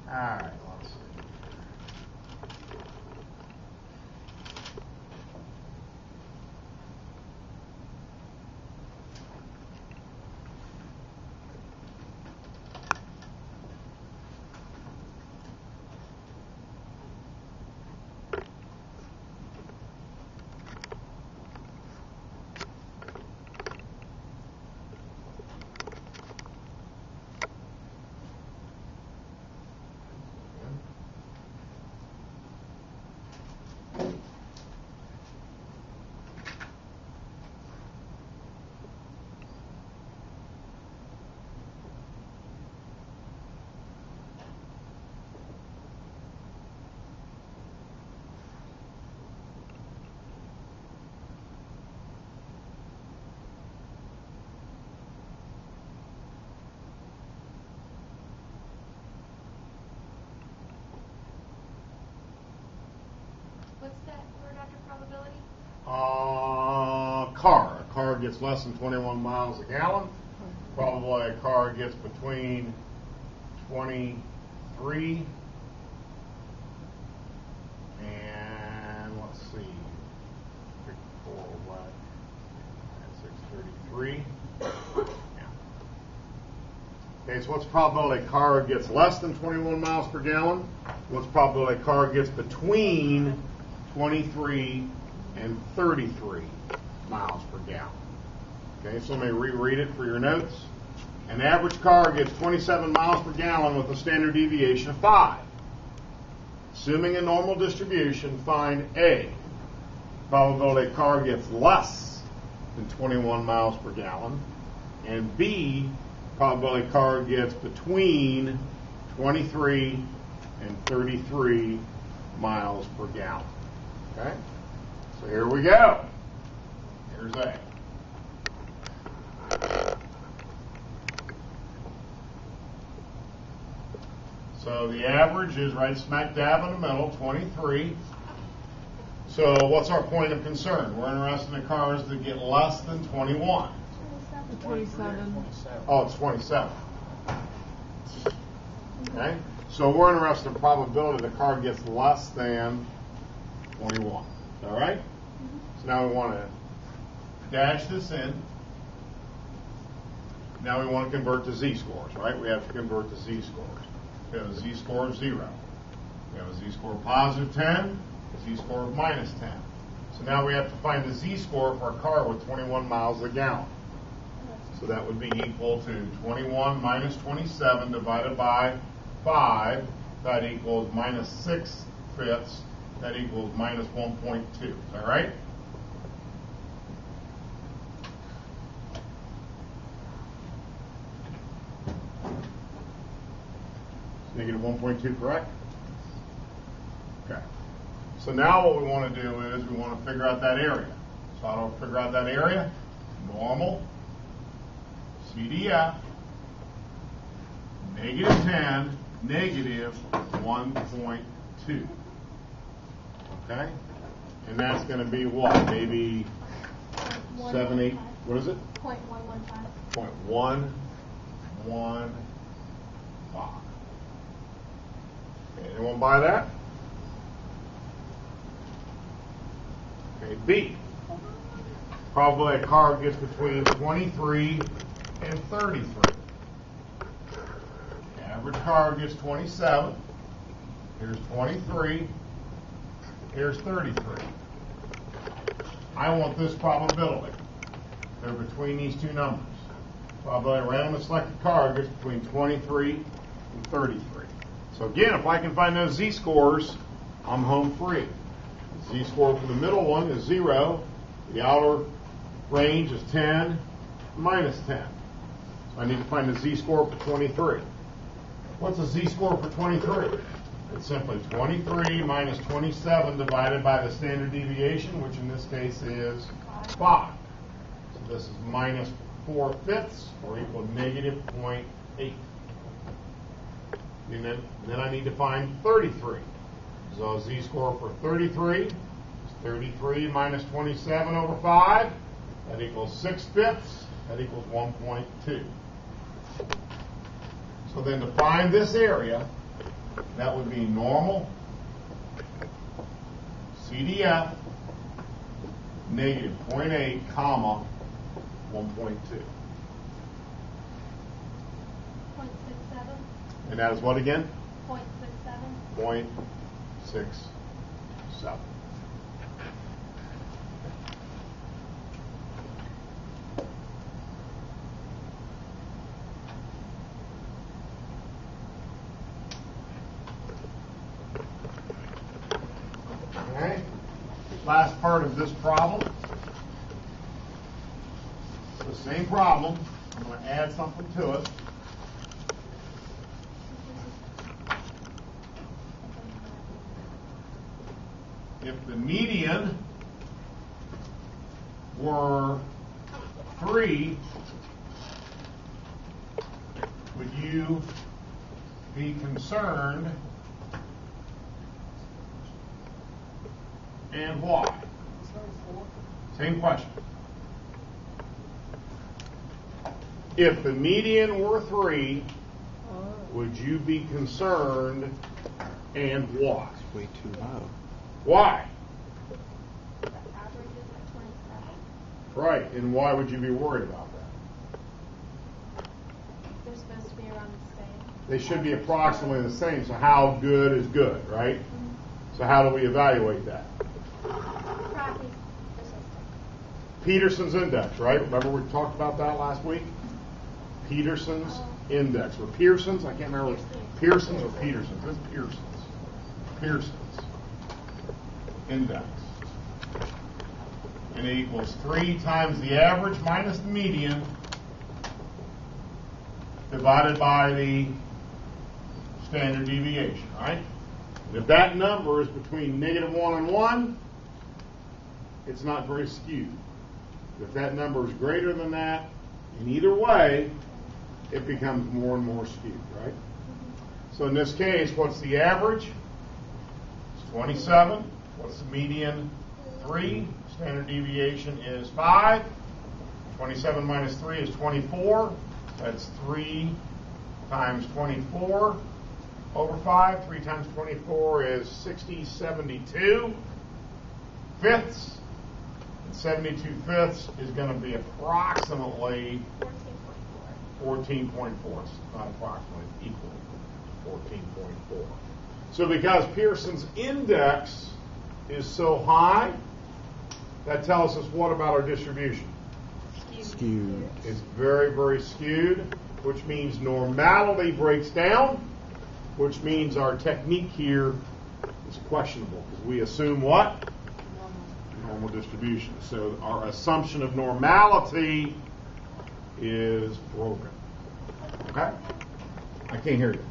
All right, let's see. What's that word after probability? Car. A car gets less than 21 miles a gallon. Probably a car gets between 23 and, let's see, 4 what? 633. Yeah. Okay, so what's the probability a car gets less than 21 miles per gallon? What's the probability a car gets between 23 and 33 miles per gallon? Okay, so let me reread it for your notes. An average car gets 27 miles per gallon with a standard deviation of 5. Assuming a normal distribution, find A. Probability a car gets less than 21 miles per gallon. And B. Probability a car gets between 23 and 33 miles per gallon. Okay? So here we go. Here's A. So the average is right smack dab in the middle, 23. So what's our point of concern? We're interested in cars that get less than 21. 27. Oh, it's 27. Okay? So we're interested in the probability the car gets less than 21. All right? So now we want to dash this in. Now we want to convert to z-scores, right? We have to convert to z-scores. We have a z-score of 0. We have a z-score of positive 10, a z-score of minus 10. So now we have to find the z-score for a car with 21 miles a gallon. So that would be equal to 21 minus 27 divided by 5. That equals minus 6/5. That equals minus 1.2. Is that right? Negative 1.2, correct? Okay. So now what we want to do is we want to figure out that area. So how do I figure out that area? Normal, CDF, negative 10, negative 1.2. Okay? And that's going to be what? Maybe 7, 8, what is it? 0.115. 0.115. Okay, anyone buy that? Okay, B. Probably a car gets between 23 and 33. The average car gets 27. Here's 23. Here's 33. I want this probability. They're between these two numbers. Probably a randomly selected car gets between 23 and 33. So again, if I can find those z-scores, I'm home free. The z-score for the middle one is 0. The outer range is 10, minus 10. So I need to find the z-score for 23. What's the z-score for 23? It's simply 23 minus 27 divided by the standard deviation, which in this case is 5. So this is minus 4/5, or equal to negative 0.8. And then I need to find 33. So z-score for 33 is 33 minus 27 over 5. That equals 6/5. That equals 1.2. So then to find this area, That would be normal, CDF, negative 0.8, comma, 1.2. 0.67. And that is what again? 0.67. 0.67. Okay. Last part of this problem. It's the same problem. I'm going to add something to it. If the median were 3, would you be concerned, and why? Same question. If the median were 3, would you be concerned, and why? It's way too low. Why? The average is at 27. Right, and why would you be worried about that? They're supposed to be around the same. They should be approximately the same, so how good is good, right? So how do we evaluate that? Practice the system. Peterson's index, right? Remember we talked about that last week? Peterson's index, or Pearson's, I can't remember. Pearson's or Peterson's? It's Pearson's. Pearson's index. And it equals 3 times the average minus the median divided by the standard deviation, right? And if that number is between -1 and 1, it's not very skewed. If that number is greater than that, in either way, it becomes more and more skewed, right? So in this case, what's the average? It's 27. What's the median? 3. Standard deviation is 5. 27 minus 3 is 24. That's 3 times 24 over 5. 3 times 24 is 60, 72 fifths. And 72 fifths is going to be approximately 14.4. It's not approximately, it's equal to 14.4. So because Pearson's index is so high, that tells us what about our distribution? Skewed. It's very, very skewed, which means normality breaks down, which means our technique here is questionable because we assume what? Normal distribution. So our assumption of normality is broken. Okay? I can't hear you.